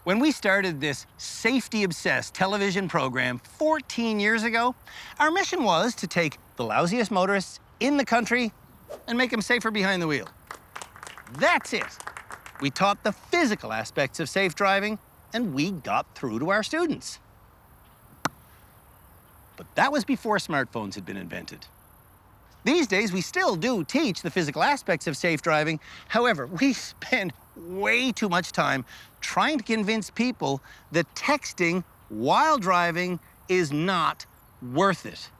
When we started this safety-obsessed television program 14 years ago, our mission was to take the lousiest motorists in the country and make them safer behind the wheel. That's it. We taught the physical aspects of safe driving, and we got through to our students. But that was before smartphones had been invented. These days, we still do teach the physical aspects of safe driving. However, we spend way too much time trying to convince people that texting while driving is not worth it.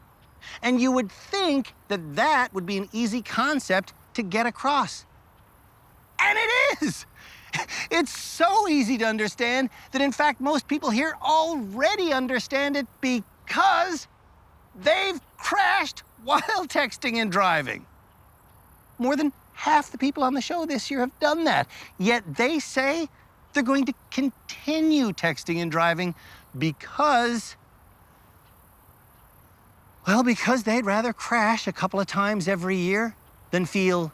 And you would think that that would be an easy concept to get across. And it is! It's so easy to understand that, in fact, most people here already understand it because they've crashed while texting and driving. More than half the people on the show this year have done that. Yet they say they're going to continue texting and driving because, well, because they'd rather crash a couple of times every year than feel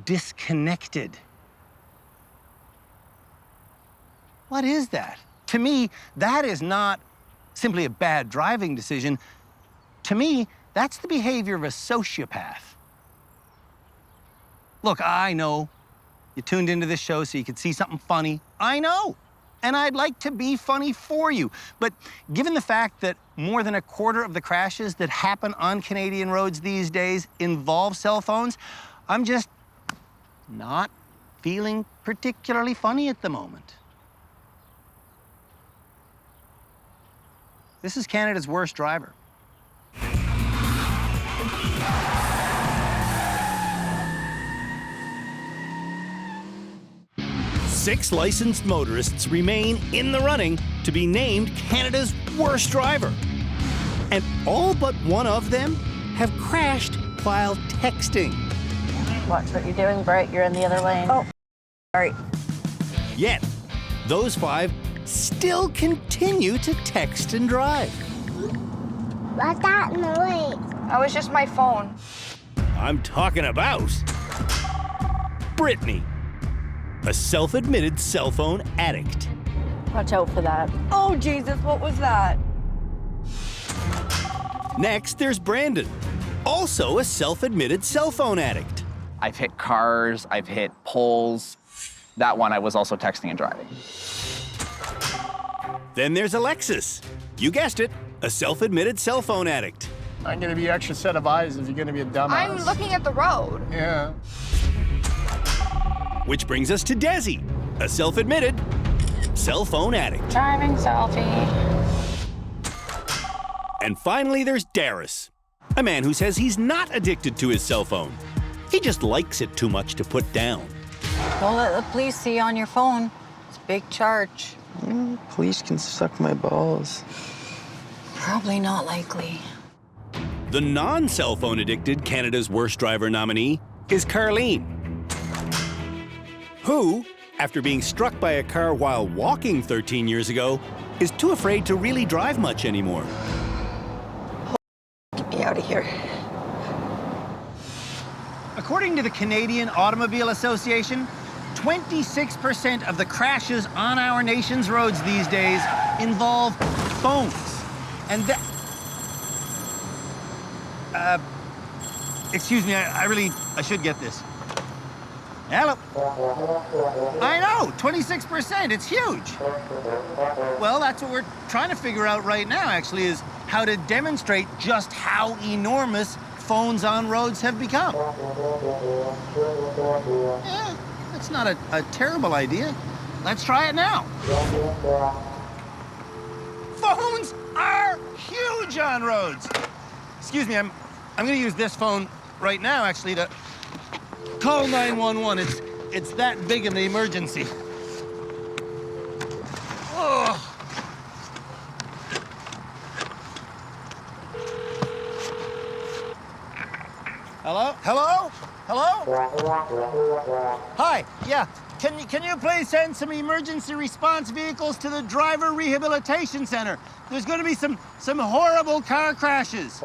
disconnected. What is that? To me, that is not simply a bad driving decision. To me, that's the behavior of a sociopath. Look, I know you tuned into this show so you could see something funny. I know. And I'd like to be funny for you. But given the fact that more than a quarter of the crashes that happen on Canadian roads these days involve cell phones, I'm just not feeling particularly funny at the moment. This is Canada's worst driver. Six licensed motorists remain in the running to be named Canada's worst driver. And all but one of them have crashed while texting. Watch what you're doing, Bright. You're in the other lane. Oh, sorry. Yet, those five still continue to text and drive. What's that noise? That was just my phone. I'm talking about Brittany, a self-admitted cell phone addict. Watch out for that. Oh, Jesus, what was that? Next, there's Brandon, also a self-admitted cell phone addict. I've hit cars, I've hit poles. That one I was also texting and driving. Then there's Alexis. You guessed it, a self-admitted cell phone addict. I'm gonna be extra set of eyes if you're gonna be a dumbass. I'm looking at the road. Yeah. Which brings us to Desi, a self-admitted cell phone addict. Driving selfie. And finally, there's Darius, a man who says he's not addicted to his cell phone. He just likes it too much to put down. Don't let the police see you on your phone. It's a big charge. Police can suck my balls. Probably not likely. The non-cell phone addicted Canada's worst driver nominee is Carleen, who, after being struck by a car while walking 13 years ago, is too afraid to really drive much anymore. Get me out of here. According to the Canadian Automobile Association, 26% of the crashes on our nation's roads these days involve phones. And that... excuse me, I should get this. Hello? I know, 26%, it's huge. Well, that's what we're trying to figure out right now, actually, is how to demonstrate just how enormous phones on roads have become. Yeah, that's not a terrible idea. Let's try it now. Phones are huge on roads. Excuse me, I'm gonna use this phone right now, actually, to call 911. It's that big of an emergency. Oh. Hello? Hello? Hello? Hi, yeah. Can you please send some emergency response vehicles to the Driver Rehabilitation Center? There's going to be some horrible car crashes.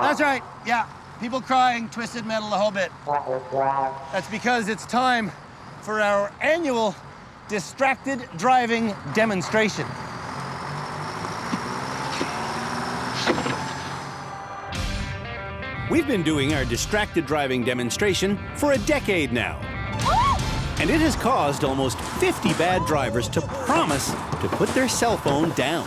That's right, yeah. People crying, twisted metal, the whole bit. That's because it's time for our annual distracted driving demonstration. We've been doing our distracted driving demonstration for a decade now. And it has caused almost 50 bad drivers to promise to put their cell phone down.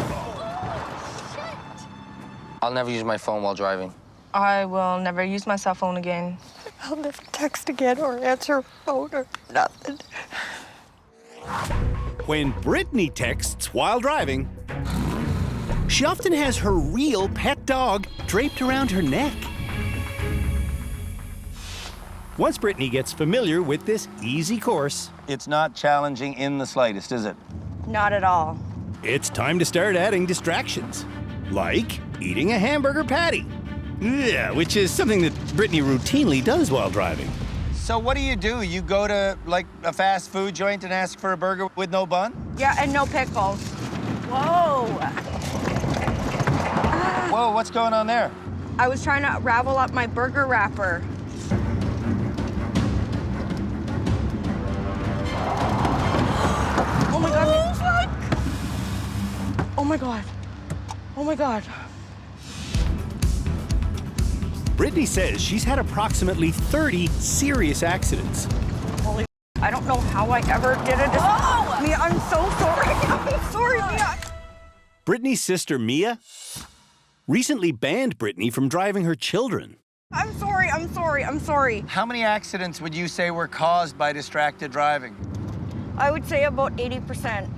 I'll never use my phone while driving. I will never use my cell phone again. I'll never text again or answer a phone or nothing. When Brittany texts while driving, she often has her real pet dog draped around her neck. Once Brittany gets familiar with this easy course, it's not challenging in the slightest, is it? Not at all. It's time to start adding distractions, like eating a hamburger patty. Yeah, which is something that Brittany routinely does while driving. So what do? You go to, like, a fast food joint and ask for a burger with no bun? Yeah, and no pickles. Whoa! Whoa, what's going on there? I was trying to ravel up my burger wrapper. Oh my god. Oh my god. Oh my god. Brittany says she's had approximately 30 serious accidents. Holy, I don't know how I ever did it. Oh! Mia, I'm so sorry. I'm sorry, Mia. Brittany's sister, Mia, recently banned Brittany from driving her children. I'm sorry, I'm sorry, I'm sorry. How many accidents would you say were caused by distracted driving? I would say about 80%.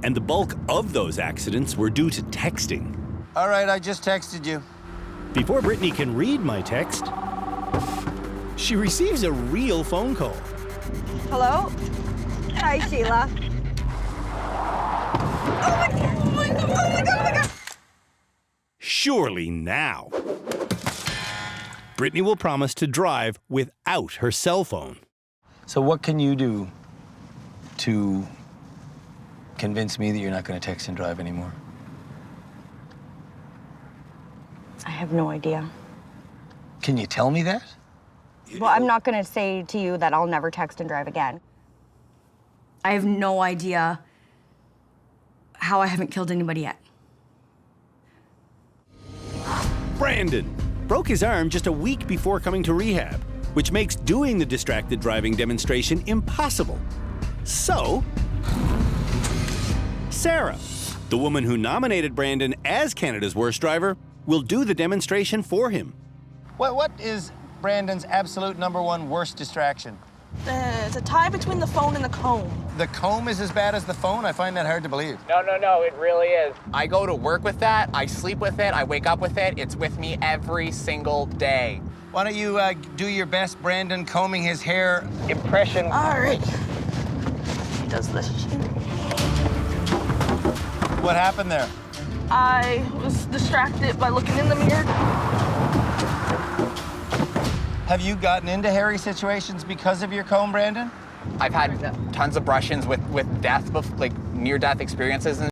And the bulk of those accidents were due to texting. All right, I just texted you. Before Brittany can read my text, she receives a real phone call. Hello? Hi, Sheila. Oh my god, oh my god, oh my god, oh my god. Surely now, Brittany will promise to drive without her cell phone. So what can you do to convince me that you're not going to text and drive anymore? I have no idea. Can you tell me that? Well, I'm not going to say to you that I'll never text and drive again. I have no idea how I haven't killed anybody yet. Brandon broke his arm just a week before coming to rehab, which makes doing the distracted driving demonstration impossible. So, Sarah, the woman who nominated Brandon as Canada's worst driver, will do the demonstration for him. What is Brandon's absolute #1 worst distraction? It's a tie between the phone and the comb. The comb is as bad as the phone? I find that hard to believe. No, it really is. I go to work with that, I sleep with it, I wake up with it. It's with me every single day. Why don't you do your best Brandon combing his hair impression? All right. He does this. What happened there? I was distracted by looking in the mirror. Have you gotten into hairy situations because of your comb, Brandon? I've had tons of brush-ins with death, like near-death experiences. And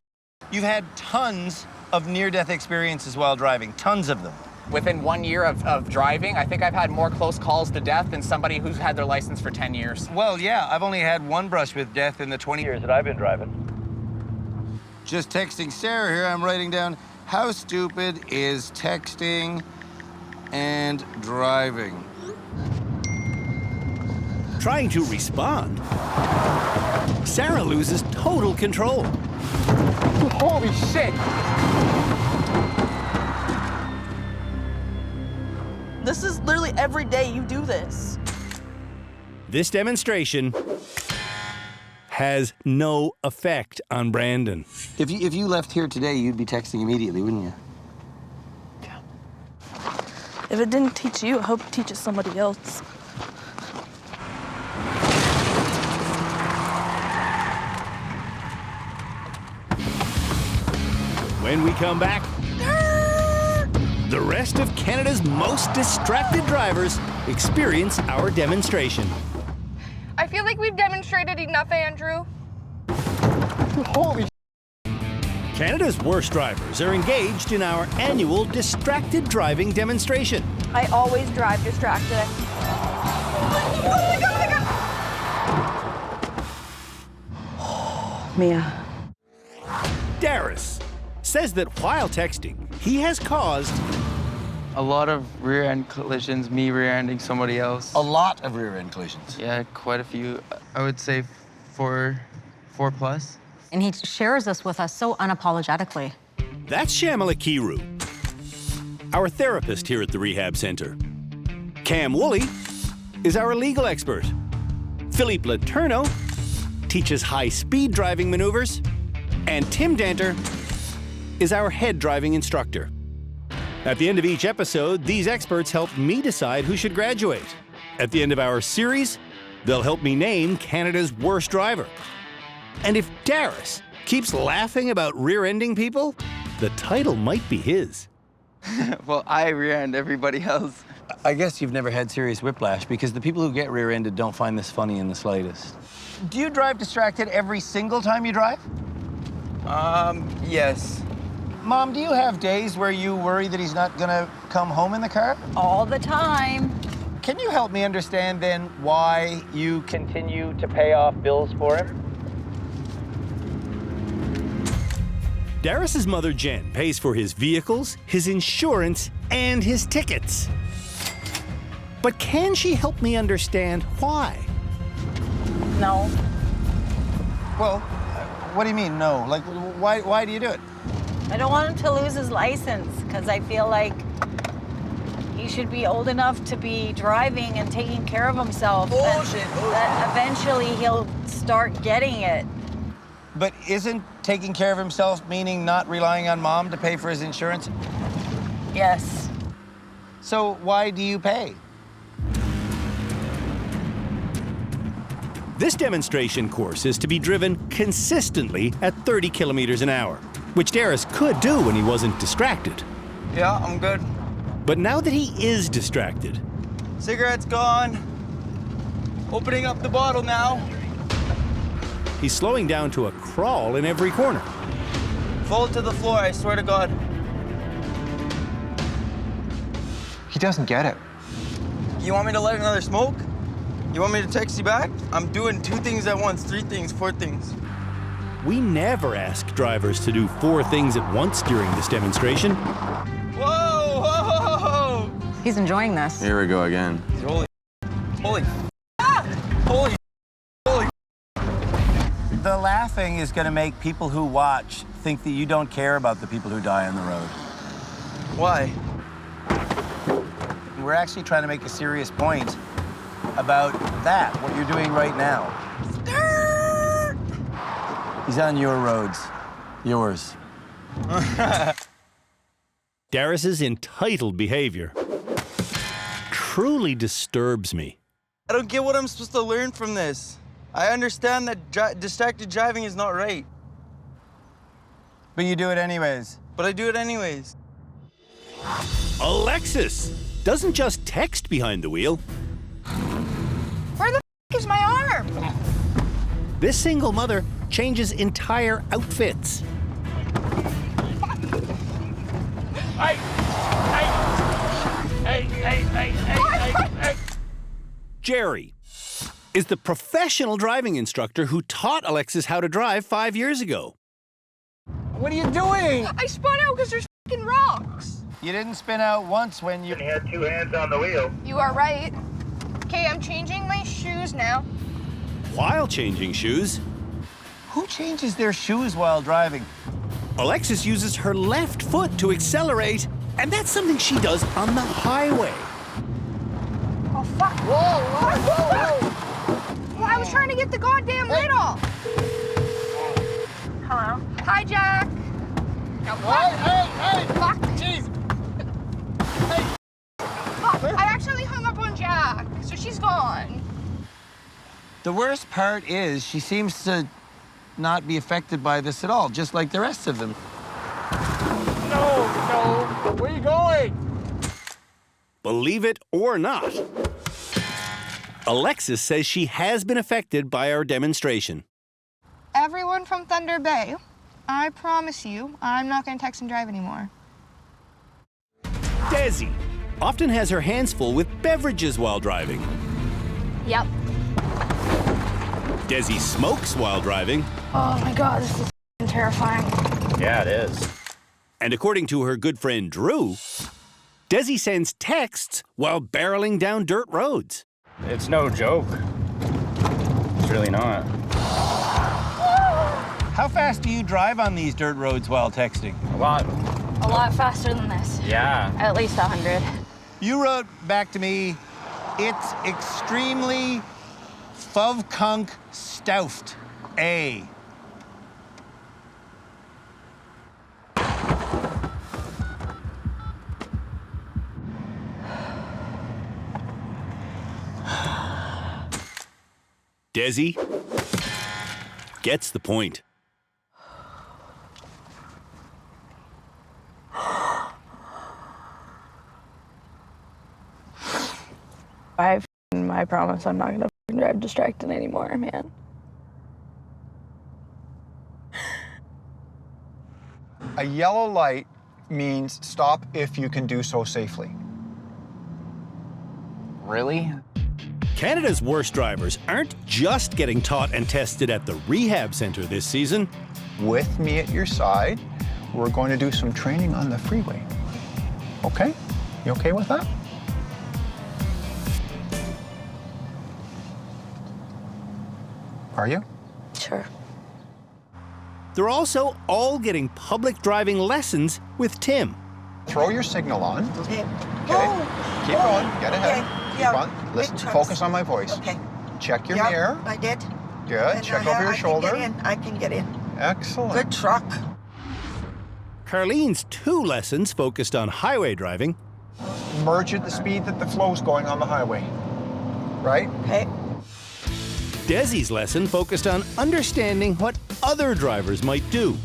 You've had tons of near-death experiences while driving, tons of them. within 1 year of driving, I think I've had more close calls to death than somebody who's had their license for 10 years. Well, yeah, I've only had one brush with death in the 20 years that I've been driving. Just texting Sarah here, I'm writing down, how stupid is texting and driving? Trying to respond, Sarah loses total control. Holy shit! This is literally every day you do this. This demonstration has no effect on Brandon. If you left here today, you'd be texting immediately, wouldn't you? Yeah. If it didn't teach you, I hope it teaches somebody else. When we come back, the rest of Canada's most distracted drivers experience our demonstration. I feel like we've demonstrated enough, Andrew. Holy Canada's worst drivers are engaged in our annual distracted driving demonstration. I always drive distracted. Oh my God, oh my God, oh my God. Mia. Darius says that while texting, he has caused A lot of rear-end collisions, me rear-ending somebody else. A lot of rear-end collisions. Yeah, quite a few. I would say four plus. And he shares this with us so unapologetically. That's Shamala Kiru, our therapist here at the rehab center. Cam Woolley is our legal expert. Philippe Laterno teaches high-speed driving maneuvers. And Tim Danter is our head driving instructor. At the end of each episode, these experts help me decide who should graduate. At the end of our series, they'll help me name Canada's worst driver. And if Darius keeps laughing about rear-ending people, the title might be his. Well, I rear-end everybody else. I guess you've never had serious whiplash because the people who get rear-ended don't find this funny in the slightest. Do you drive distracted every single time you drive? Yes. Mom, do you have days where you worry that he's not gonna come home in the car? All the time. Can you help me understand then why you continue to pay off bills for him? Darius's mother, Jen, pays for his vehicles, his insurance, and his tickets. But can she help me understand why? No. Well, what do you mean, no? Like, why do you do it? I don't want him to lose his license because I feel like he should be old enough to be driving and taking care of himself. Bullshit. That eventually he'll start getting it. But isn't taking care of himself meaning not relying on Mom to pay for his insurance? Yes. So why do you pay? This demonstration course is to be driven consistently at 30 kilometers an hour, which Darius could do when he wasn't distracted. Yeah, I'm good. But now that he is distracted, Cigarette's gone. Opening up the bottle now. he's slowing down to a crawl in every corner. Fold to the floor, I swear to God. He doesn't get it. You want me to light another smoke? You want me to text you back? I'm doing 2 things at once, 3 things, 4 things. We never ask drivers to do 4 things at once during this demonstration. Whoa, whoa, whoa. He's enjoying this. Here we go again. Holy, holy, holy. The laughing is going to make people who watch think that you don't care about the people who die on the road. Why? We're actually trying to make a serious point about that, what you're doing right now. He's on your roads. Yours. Darius's entitled behavior truly disturbs me. I don't get what I'm supposed to learn from this. I understand that distracted driving is not right. But you do it anyways. But I do it anyways. Alexis doesn't just text behind the wheel. Where the is my arm? This single mother changes entire outfits. Jerry is the professional driving instructor who taught Alexis how to drive 5 years ago. What are you doing? I spun out because there's fucking rocks. You didn't spin out once when you had 2 hands on the wheel. You are right. Okay, I'm changing my shoes now. While changing shoes, Who changes their shoes while driving? Alexis uses her left foot to accelerate, and that's something she does on the highway. Oh, fuck. Whoa, whoa, whoa, whoa. Well, I was trying to get the goddamn lid off. Hello? Hi, Jack. Now, Hey! fuck. Jeez! Fuck. I accidentally hung up on Jack, so she's gone. The worst part is she seems to not be affected by this at all, just like the rest of them. No! Where are you going? Believe it or not, Alexis says she has been affected by our demonstration. Everyone from Thunder Bay, I promise you, I'm not going to text and drive anymore. Desi often has her hands full with beverages while driving. Yep. Desi smokes while driving. Oh my God, this is terrifying. Yeah, it is. And according to her good friend Drew, Desi sends texts while barreling down dirt roads. It's no joke. It's really not. How fast do you drive on these dirt roads while texting? A lot. A lot faster than this. Yeah. At least 100. You wrote back to me, it's extremely fuvkunk stoufed. A. Desi gets the point. I promise I'm not gonna drive distracted anymore, man. A yellow light means stop if you can do so safely. Really? Canada's worst drivers aren't just getting taught and tested at the rehab center this season. With me at your side, we're going to do some training on the freeway. Okay? You okay with that? Are you? Sure. They're also all getting public driving lessons with Tim. Throw your signal on. Okay. Okay. Keep going. Get ahead. Okay. Keep Yeah. on. Listen. Big Focus on my voice. Okay. Check your Yep, mirror. I did. Good. And Check over your shoulder. I can get in. Excellent. Good truck. Carlene's 2 lessons focused on highway driving. Merge at the speed that the flow's going on the highway. Right? Okay. Desi's lesson focused on understanding what other drivers might do.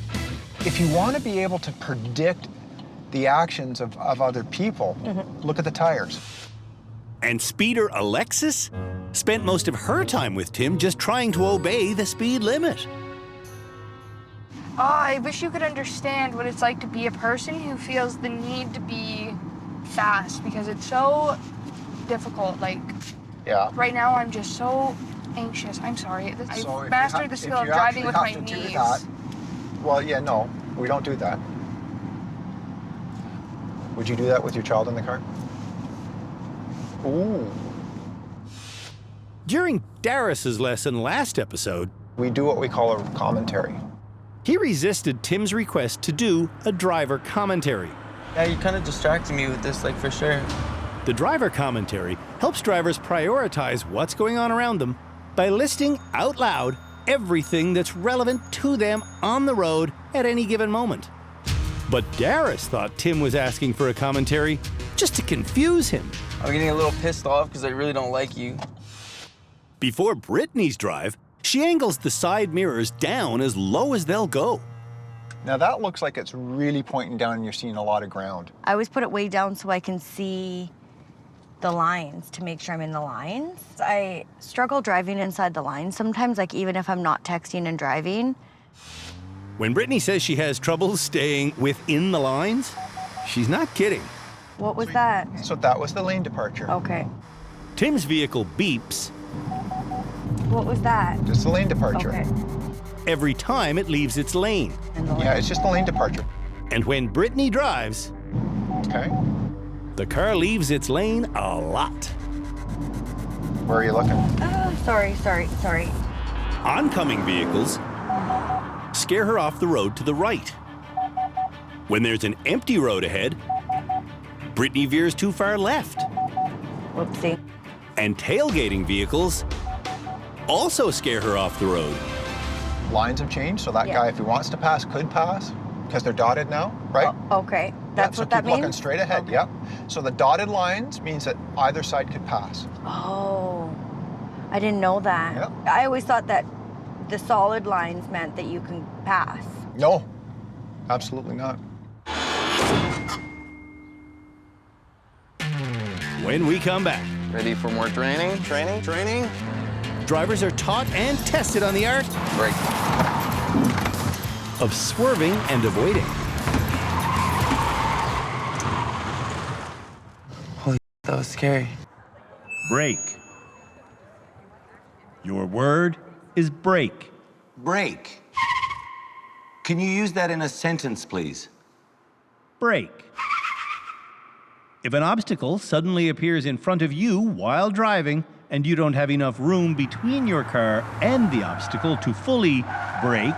If you want to be able to predict the actions of other people, look at the tires. And speeder Alexis spent most of her time with Tim just trying to obey the speed limit. Oh, I wish you could understand what it's like to be a person who feels the need to be fast because it's so difficult. Like, Yeah. right now I'm just so anxious. I'm sorry. So I've if you mastered the skill of if you driving with my actually have to knees. do that, well, yeah, no, we don't do that. Would you do that with your child in the car? Ooh. During Darius's lesson last episode, we do what we call a commentary. He resisted Tim's request to do a driver commentary. Yeah, you kind of distracted me with this, like, for sure. The driver commentary helps drivers prioritize what's going on around them by listing out loud everything that's relevant to them on the road at any given moment. But Darius thought Tim was asking for a commentary just to confuse him. I'm getting a little pissed off because I really don't like you. Before Brittany's drive, she angles the side mirrors down as low as they'll go. Now that looks like it's really pointing down and you're seeing a lot of ground. I always put it way down so I can see the lines to make sure I'm in the lines. I struggle driving inside the lines sometimes, like even if I'm not texting and driving. When Brittany says she has trouble staying within the lines, she's not kidding. What was that? So that was the lane departure. Okay. Tim's vehicle beeps. What was that? Just the lane departure. Okay. Every time it leaves its lane. Yeah, it's just the lane departure. And when Brittany drives, okay, the car leaves its lane a lot. Where are you looking? Oh, sorry. Oncoming vehicles scare her off the road to the right. When there's an empty road ahead, Brittany veers too far left. Whoopsie. And tailgating vehicles also scare her off the road. Lines have changed, so that guy, if he wants to pass, could pass, because they're dotted now, right? Oh, okay. That's what that keep looking means? straight ahead, Okay. yep. So the dotted lines means that either side could pass. Oh, I didn't know that. Yep. I always thought that the solid lines meant that you can pass. No, absolutely not. When we come back. Ready for more training? Training? Drivers are taught and tested on the art of swerving and avoiding. Holy, that was scary. Break. Your word is brake. Brake. Can you use that in a sentence, please? Brake. If an obstacle suddenly appears in front of you while driving and you don't have enough room between your car and the obstacle to fully brake,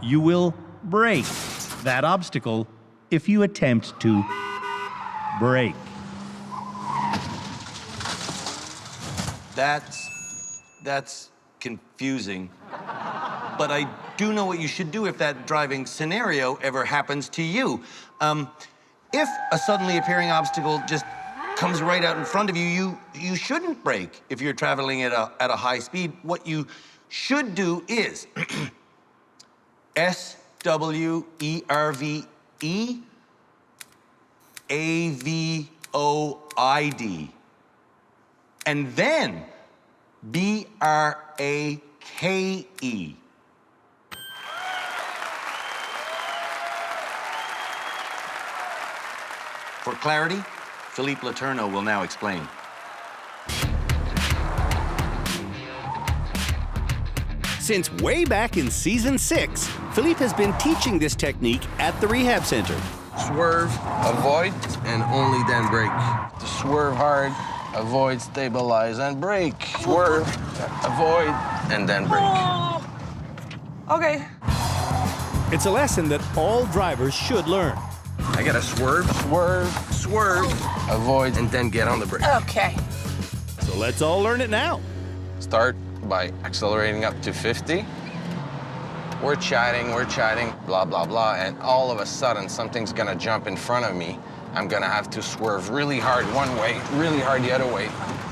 you will brake that obstacle if you attempt to brake. That's confusing. But I do know what you should do if that driving scenario ever happens to you. If a suddenly appearing obstacle just comes right out in front of you, you shouldn't brake if you're traveling at a high speed. What you should do is SWERVE AVOID, and then BRAKE. For clarity, Philippe Letourneau will now explain. Since way back in season 6, Philippe has been teaching this technique at the rehab center. Swerve, avoid, and only then brake. To swerve hard, avoid, stabilize, and brake. Swerve, avoid, and then brake. Oh. Okay. It's a lesson that all drivers should learn. I gotta swerve, avoid, and then get on the brake. Okay. So let's all learn it now. Start by accelerating up to 50. We're chatting, blah, blah, blah, and all of a sudden, something's gonna jump in front of me. I'm gonna have to swerve really hard one way, really hard the other way,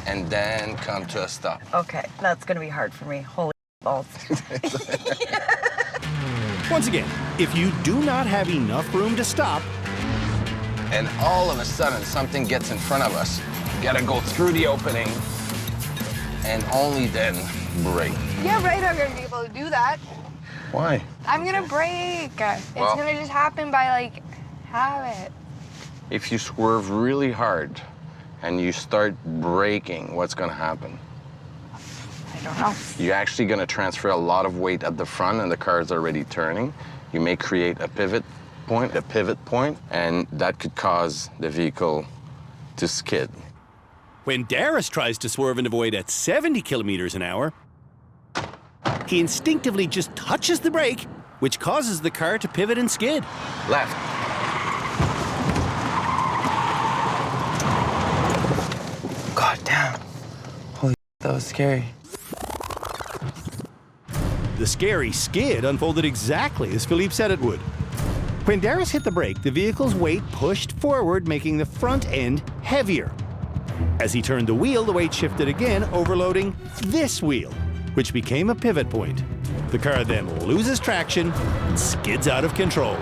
and then come to a stop. Okay, that's gonna be hard for me. Holy balls. Once again, if you do not have enough room to stop, and all of a sudden, something gets in front of us, you gotta go through the opening, and only then brake. Yeah, right, I'm gonna be able to do that. Why? I'm gonna brake. It's gonna just happen by, like, habit. If you swerve really hard and you start braking, what's gonna happen? I don't know. You're actually gonna transfer a lot of weight at the front and the car is already turning. You may create a pivot point, and that could cause the vehicle to skid. when Darius tries to swerve and avoid at 70 kilometers an hour, he instinctively just touches the brake, which causes the car to pivot and skid. Left. God damn. Holy, that was scary. The scary skid unfolded exactly as Philippe said it would. When Darius hit the brake, the vehicle's weight pushed forward, making the front end heavier. As he turned the wheel, the weight shifted again, overloading this wheel, which became a pivot point. The car then loses traction and skids out of control.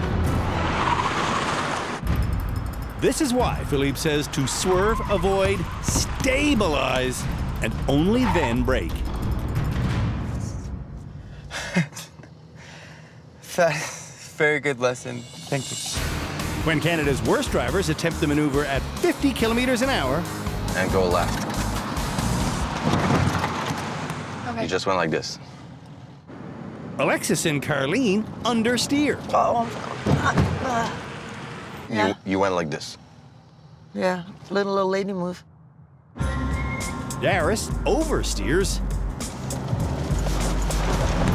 This is why Philippe says to swerve, avoid, stabilize, and only then brake. Very good lesson. Thank you. When Canada's worst drivers attempt the maneuver at 50 kilometers an hour, and go left. Okay. You just went like this. Alexis and Carleen understeer. You went like this. Yeah, little old lady move. Darius oversteers.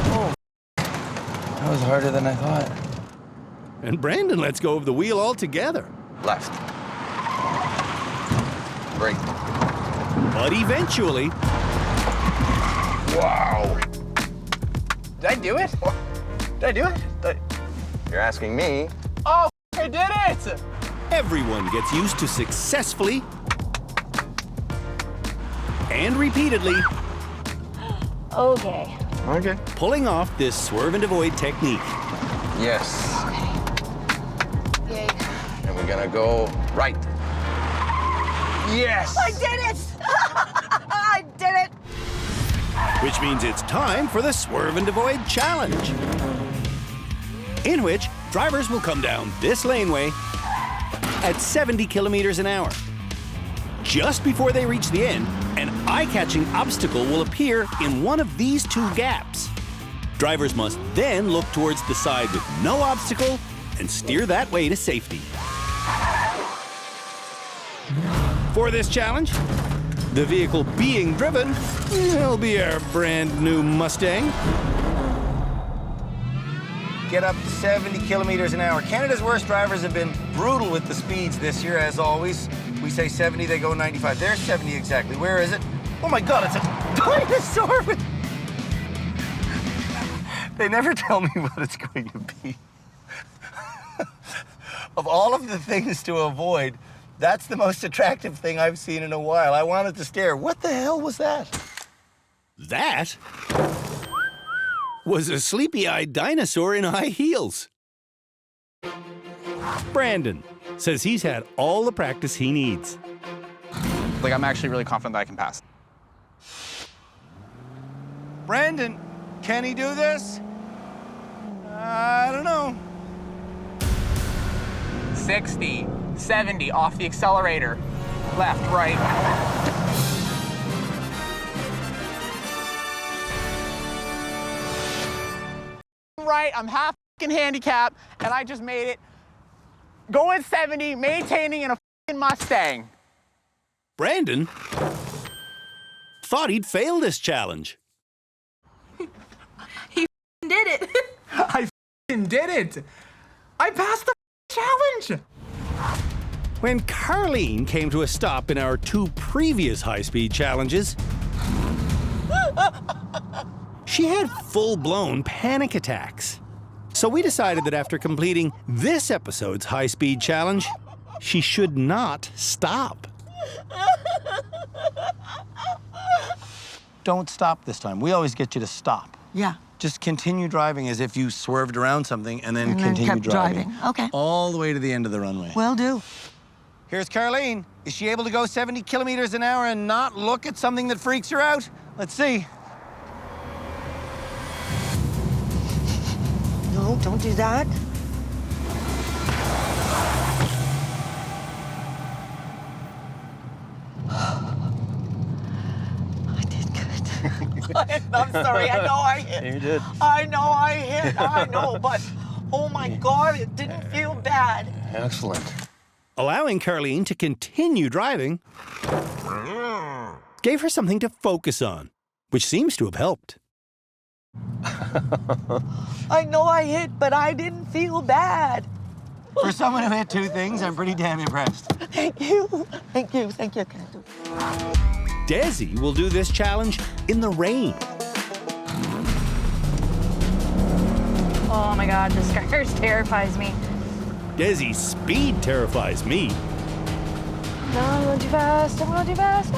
Oh, that was harder than I thought. And Brandon lets go of the wheel altogether. Left. Brake. But eventually... Wow. Did I do it? Did I do it? You're asking me. Oh, I did it! Everyone gets used to successfully and repeatedly Okay. pulling off this swerve and avoid technique. Yes. Yay. And we're gonna go right. Yes! I did it! I did it! Which means it's time for the Swerve and Avoid Challenge, in which drivers will come down this laneway at 70 kilometers an hour. Just before they reach the end, an eye-catching obstacle will appear in one of these two gaps. Drivers must then look towards the side with no obstacle and steer that way to safety. For this challenge, the vehicle being driven will be our brand new Mustang. Get up to 70 kilometers an hour. Canada's worst drivers have been brutal with the speeds this year, as always. We say 70, they go 95. There's 70 exactly. Where is it? Oh my God, it's a dinosaur! They never tell me what it's going to be. Of all of the things to avoid, that's the most attractive thing I've seen in a while. I wanted to stare. What the hell was that? That was a sleepy-eyed dinosaur in high heels. Brandon says he's had all the practice he needs. Like, I'm actually really confident that I can pass. Brandon, can he do this? I don't know. 60, 70, off the accelerator. Left, right. Right, I'm half handicapped, and I just made it. Going 70, maintaining in a Mustang. Brandon thought he'd fail this challenge. He did it. I did it. I passed the challenge. When Carlene came to a stop in our 2 previous high-speed challenges, she had full-blown panic attacks. So we decided that after completing this episode's high-speed challenge, she should not stop. Don't stop this time. We always get you to stop. Yeah. Just continue driving as if you swerved around something and then continue kept driving. Okay. All the way to the end of the runway. Will do. Here's Carlene. Is she able to go 70 kilometers an hour and not look at something that freaks her out? Let's see. No, don't do that. I did good. I'm sorry, I know I hit. You did. I know I hit, I know, but oh my God, it didn't feel bad. Excellent. Allowing Carlene to continue driving gave her something to focus on, which seems to have helped. I know I hit, but I didn't feel bad. For someone who hit 2 things, I'm pretty damn impressed. Thank you. Thank you. Thank you. Desi will do this challenge in the rain. Oh my God, this car terrifies me. Desi's speed terrifies me. No, I'm going too fast. I'm going too fast.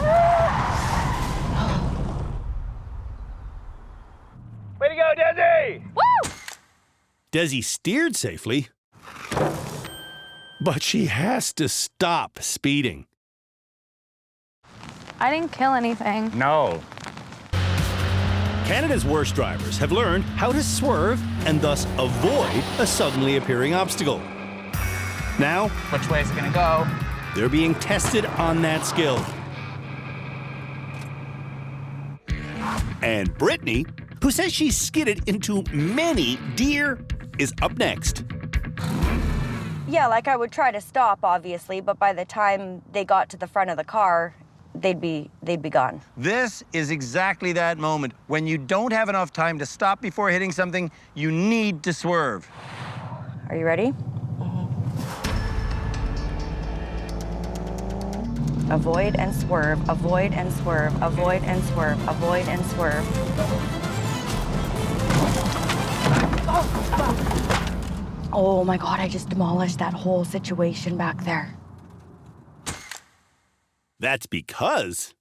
Way to go, Desi! Woo! Desi steered safely, but she has to stop speeding. I didn't kill anything. No. Canada's worst drivers have learned how to swerve and thus avoid a suddenly appearing obstacle. Now, Which way is it gonna go? they're being tested on that skill. And Brittany, who says she's skidded into many deer, is up next. Yeah, like I would try to stop, obviously, but by the time they got to the front of the car, they'd be gone. This is exactly that moment. When you don't have enough time to stop before hitting something, you need to swerve. Are you ready? Avoid and swerve, avoid and swerve, avoid and swerve, avoid and swerve. Oh my God, I just demolished that whole situation back there. That's because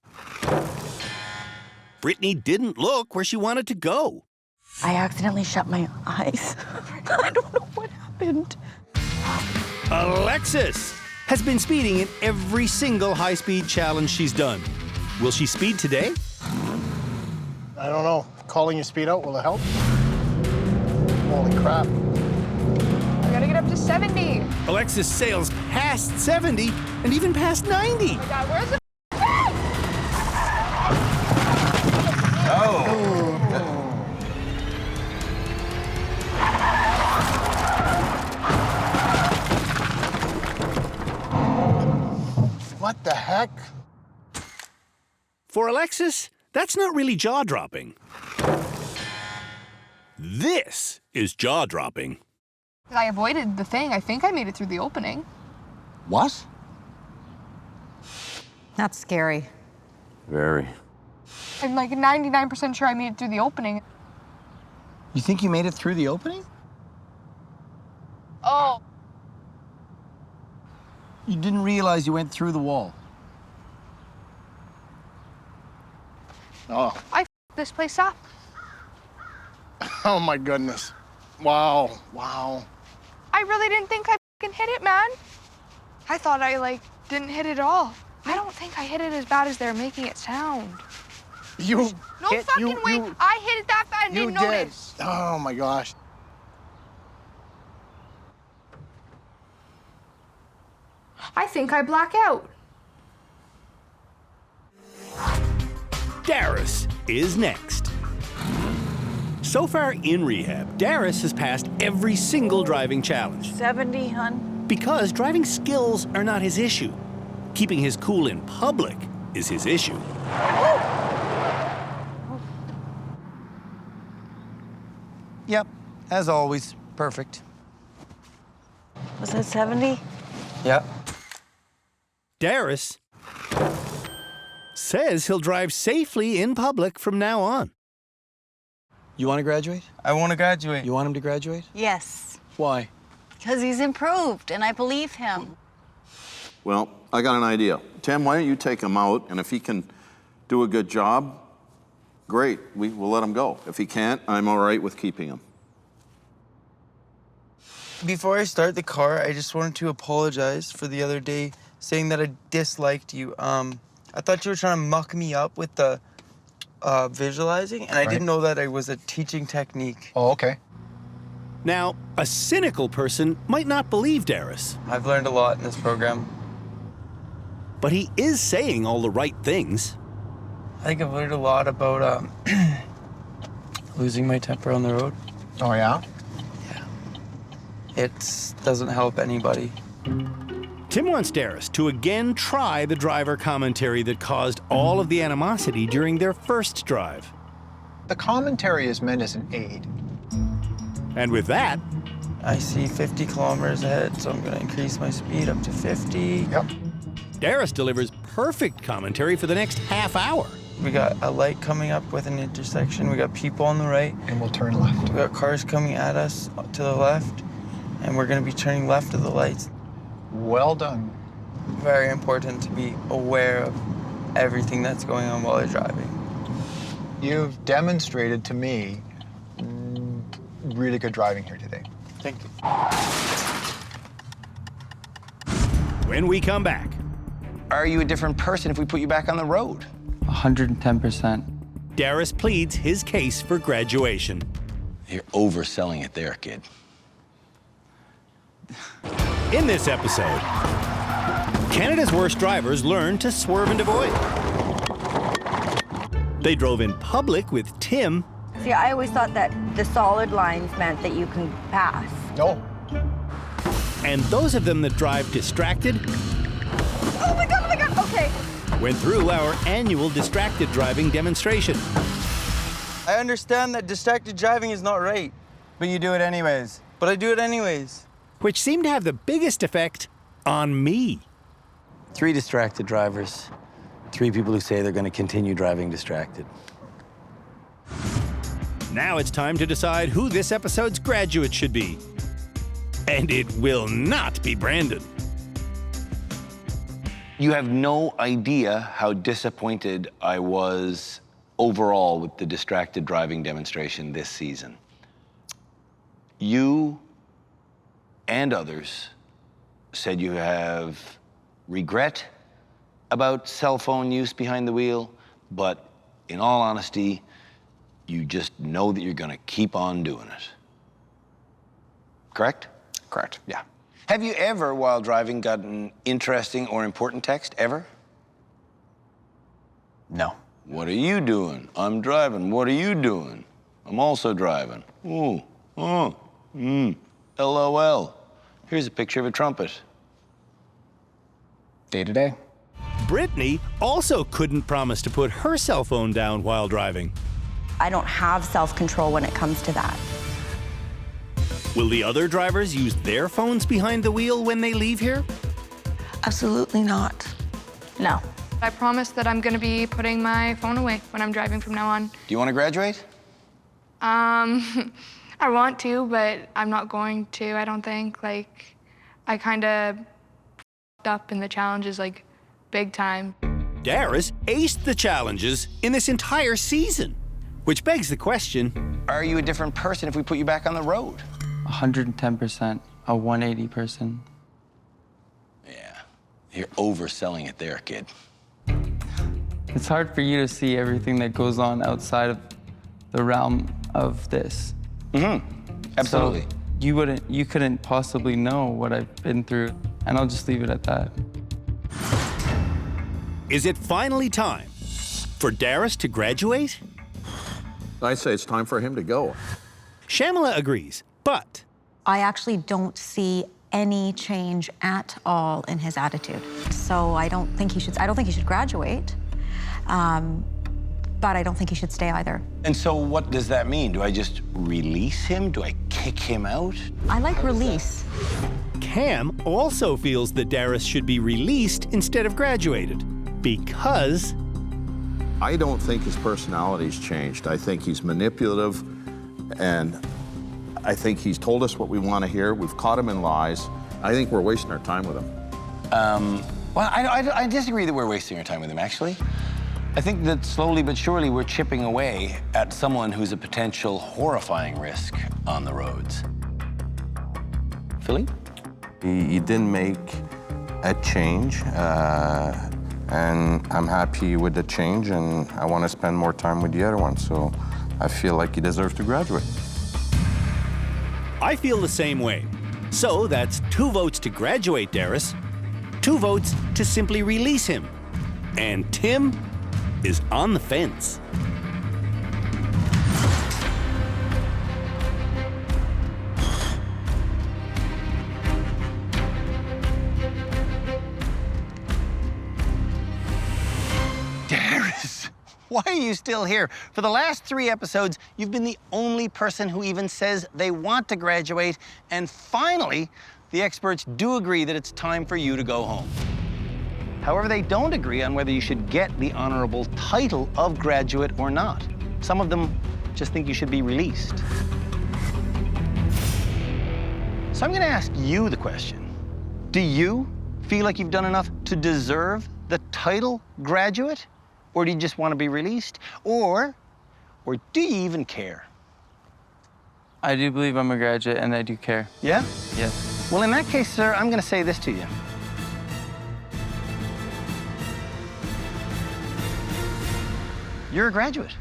Brittany didn't look where she wanted to go. I accidentally shut my eyes. I don't know what happened. Alexis has been speeding in every single high-speed challenge she's done. Will she speed today? I don't know. Calling your speed out, will it help? Holy crap. I gotta get up to 70. Alexis sails past 70 and even past 90. Oh my God, where's the the heck? For Alexis, that's not really jaw-dropping. This is jaw-dropping. I avoided the thing. I think I made it through the opening. What? That's scary. Very. I'm like 99% sure I made it through the opening. You think you made it through the opening? Oh. You didn't realize you went through the wall. Oh. I f***ed this place up. Oh my goodness. Wow. Wow. I really didn't think I f***ing hit it, man. I thought I, like, didn't hit it at all. I don't think I hit it as bad as they're making it sound. You No hit, fucking way. I hit it that bad and you didn't notice. Oh my gosh. I think I black out. Darius is next. So far in rehab, Darius has passed every single driving challenge. 70, hun. Because driving skills are not his issue. Keeping his cool in public is his issue. Yep, as always, perfect. Was that 70? Yep. Darius says he'll drive safely in public from now on. You want to graduate? I want to graduate. You want him to graduate? Yes. Why? Because he's improved, and I believe him. Well, I got an idea. Tim, why don't you take him out, and if he can do a good job, great, we'll let him go. If he can't, I'm all right with keeping him. Before I start the car, I just wanted to apologize for the other day saying that I disliked you. I thought you were trying to muck me up with the visualizing, and I didn't know that it was a teaching technique. Oh, okay. Now, a cynical person might not believe Darius. I've learned a lot in this program. But he is saying all the right things. I think I've learned a lot about losing my temper on the road. Oh, yeah? It doesn't help anybody. Tim wants Darius to again try the driver commentary that caused all of the animosity during their first drive. The commentary is meant as an aid. And with that, I see 50 kilometers ahead, so I'm going to increase my speed up to 50. Yep. Darius delivers perfect commentary for the next half hour. We got a light coming up with an intersection. We got people on the right. And we'll turn left. We got cars coming at us to the left, and we're going to be turning left of the lights. Well done. Very important to be aware of everything that's going on while you're driving. You've demonstrated to me really good driving here today. Thank you. When we come back. Are you a different person if we put you back on the road? 110%. Darius pleads his case for graduation. You're overselling it there, kid. In this episode, Canada's worst drivers learned to swerve and avoid. They drove in public with Tim. See, I always thought that the solid lines meant that you can pass. No. And those of them that drive distracted Oh my God, okay. went through our annual distracted driving demonstration. I understand that distracted driving is not right. But you do it anyways. But I do it anyways. Which seemed to have the biggest effect on me. 3 distracted drivers. 3 people who say they're going to continue driving distracted. Now it's time to decide who this episode's graduate should be. And it will not be Brandon. You have no idea how disappointed I was overall with the distracted driving demonstration this season. You and others said you have regret about cell phone use behind the wheel, but in all honesty, you just know that you're going to keep on doing it. Correct? Correct, yeah. Have you ever, while driving, gotten interesting or important text, ever? No. What are you doing? I'm driving. What are you doing? I'm also driving. Ooh, LOL. Here's a picture of a trumpet. Day to day. Brittany also couldn't promise to put her cell phone down while driving. I don't have self-control when it comes to that. Will the other drivers use their phones behind the wheel when they leave here? Absolutely not. No. I promise that I'm gonna be putting my phone away when I'm driving from now on. Do you want to graduate? I want to, but I'm not going to, I don't think. Like, I kind of f***ed up in the challenges, like, big time. Darius aced the challenges in this entire season, which begs the question, are you a different person if we put you back on the road? 110%, a 180 person. Yeah, you're overselling it there, kid. It's hard for you to see everything that goes on outside of the realm of this. Absolutely. So you couldn't possibly know what I've been through, and I'll just leave it at that. is it finally time for Darius to graduate? I say it's time for him to go. Shamala agrees, but I actually don't see any change at all in his attitude. So I don't think he should graduate. But I don't think he should stay either. And so what does that mean? Do I just release him? Do I kick him out? I like release. Cam also feels that Darius should be released instead of graduated because I don't think his personality's changed. I think he's manipulative, and I think he's told us what we want to hear. We've caught him in lies. I think we're wasting our time with him. Well, I disagree that we're wasting our time with him, actually. I think that slowly but surely we're chipping away at someone who's a potential horrifying risk on the roads. Philippe? He didn't make a change, and I'm happy with the change, and I want to spend more time with the other one, so I feel like he deserves to graduate. I feel the same way. So that's 2 votes to graduate Darius, 2 votes to simply release him. And Tim is on the fence. Darius, why are you still here? For the last 3 episodes, you've been the only person who even says they want to graduate, and finally, the experts do agree that it's time for you to go home. However, they don't agree on whether you should get the honorable title of graduate or not. Some of them just think you should be released. So I'm going to ask you the question. Do you feel like you've done enough to deserve the title graduate? Or do you just want to be released? Or do you even care? I do believe I'm a graduate, and I do care. Yeah? Yes. Well, in that case, sir, I'm going to say this to you. You're a graduate.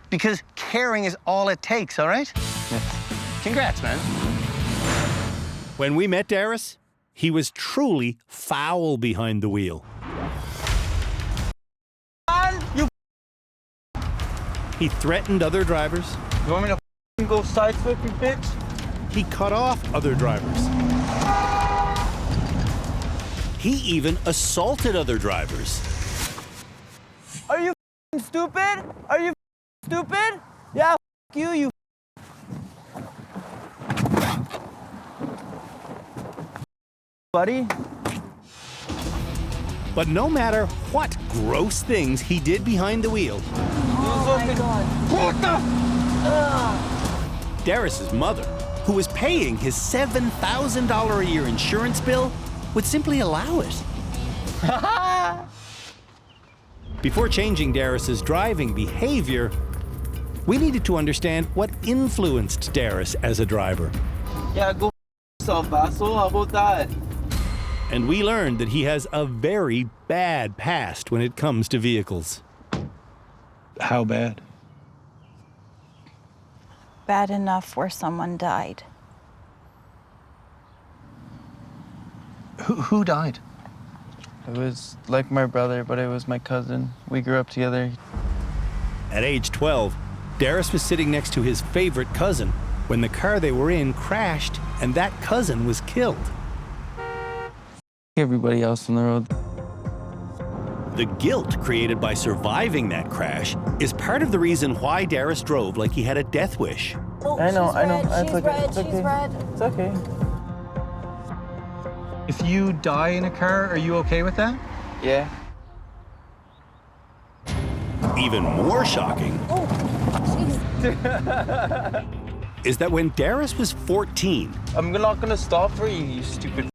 Because caring is all it takes, all right? Yes. Congrats, man. When we met Darius, he was truly foul behind the wheel. You He threatened other drivers. You want me to go sideswipe, you bitch? He cut off other drivers. He even assaulted other drivers. Are you stupid? Are you stupid? Yeah, you. Buddy. But no matter what gross things he did behind the wheel, What the? Darius's mother, who was paying his $7,000 a year insurance bill, would simply allow it. Before changing Darius's driving behavior, we needed to understand what influenced Darius as a driver. Yeah, go yourself, asshole. How about that? And we learned that he has a very bad past when it comes to vehicles. How bad? Bad enough where someone died. Who died? It was like my brother, but it was my cousin. We grew up together. At age 12, Darius was sitting next to his favorite cousin when the car they were in crashed and that cousin was killed. Everybody else on the road. The guilt created by surviving that crash is part of the reason why Darius drove like he had a death wish. I know. She's red. She's red. It's okay. If you die in a car, are you okay with that? Yeah. Even more shocking is that when Darius was 14, I'm not gonna stop for you, you stupid.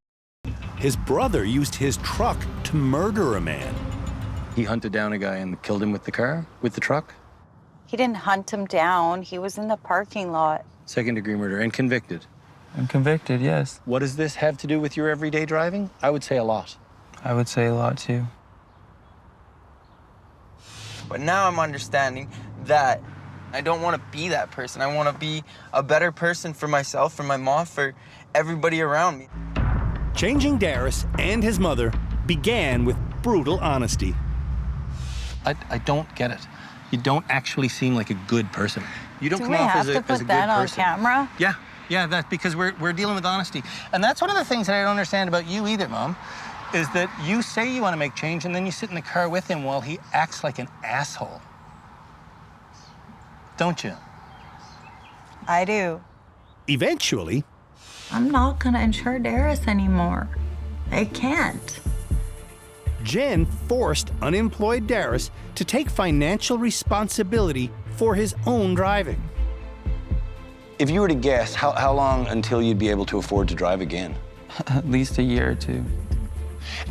his brother used his truck to murder a man. He hunted down a guy and killed him with the car, with the truck? He didn't hunt him down. He was in the parking lot. Second-degree murder and convicted. I'm convicted, yes. What does this have to do with your everyday driving? I would say a lot. I would say a lot too. But now I'm understanding that I don't want to be that person. I want to be a better person for myself, for my mom, for everybody around me. Changing Darius and his mother began with brutal honesty. I don't get it. You don't actually seem like a good person. You don't Do come we off have as a to good put that on person. camera? Yeah, that's because we're dealing with honesty. And that's one of the things that I don't understand about you either, Mom, is that you say you want to make change and then you sit in the car with him while he acts like an asshole. Don't you? I do. Eventually, I'm not gonna insure Darius anymore. I can't. Jen forced unemployed Darius to take financial responsibility for his own driving. If you were to guess, how long until you'd be able to afford to drive again? At least a year or two.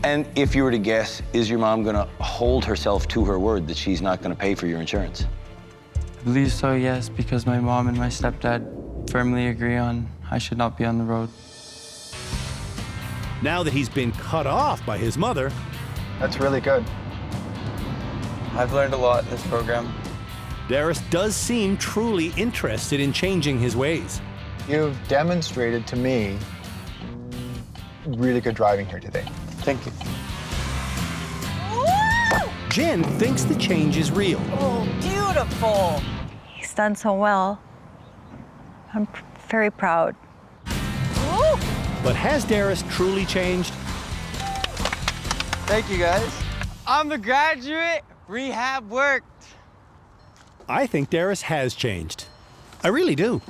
And if you were to guess, is your mom gonna hold herself to her word that she's not gonna pay for your insurance? I believe so, yes, because my mom and my stepdad firmly agree on I should not be on the road. Now that he's been cut off by his mother, That's really good. I've learned a lot in this program. Darius does seem truly interested in changing his ways. You've demonstrated to me really good driving here today. Thank you. Jen thinks the change is real. Oh, beautiful. He's done so well. I'm very proud. But has Darius truly changed? Thank you, guys. I'm the graduate. Rehab worked. I think Darius has changed. I really do.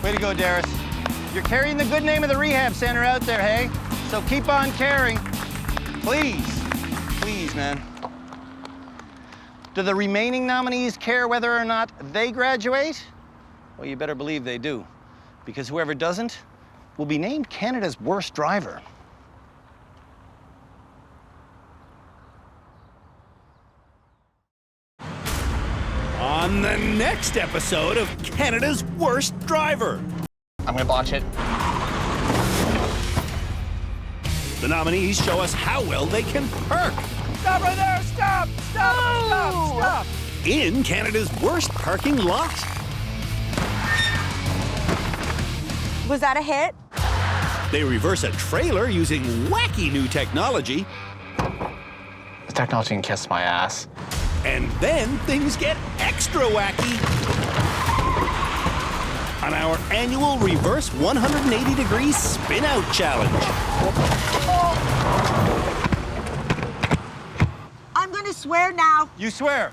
Way to go, Darius. You're carrying the good name of the rehab center out there, hey? So keep on caring. Please. Please, man. Do the remaining nominees care whether or not they graduate? Well, you better believe they do, because whoever doesn't will be named Canada's worst driver. On the next episode of Canada's Worst Driver. I'm gonna botch it. The nominees show us how well they can park Stop right there! Stop! Stop! in Canada's worst parking lot. Was that a hit? They reverse a trailer using wacky new technology. The technology can kiss my ass. And then things get extra wacky on our annual reverse 180-degree spin-out challenge. I'm gonna swear now. You swear?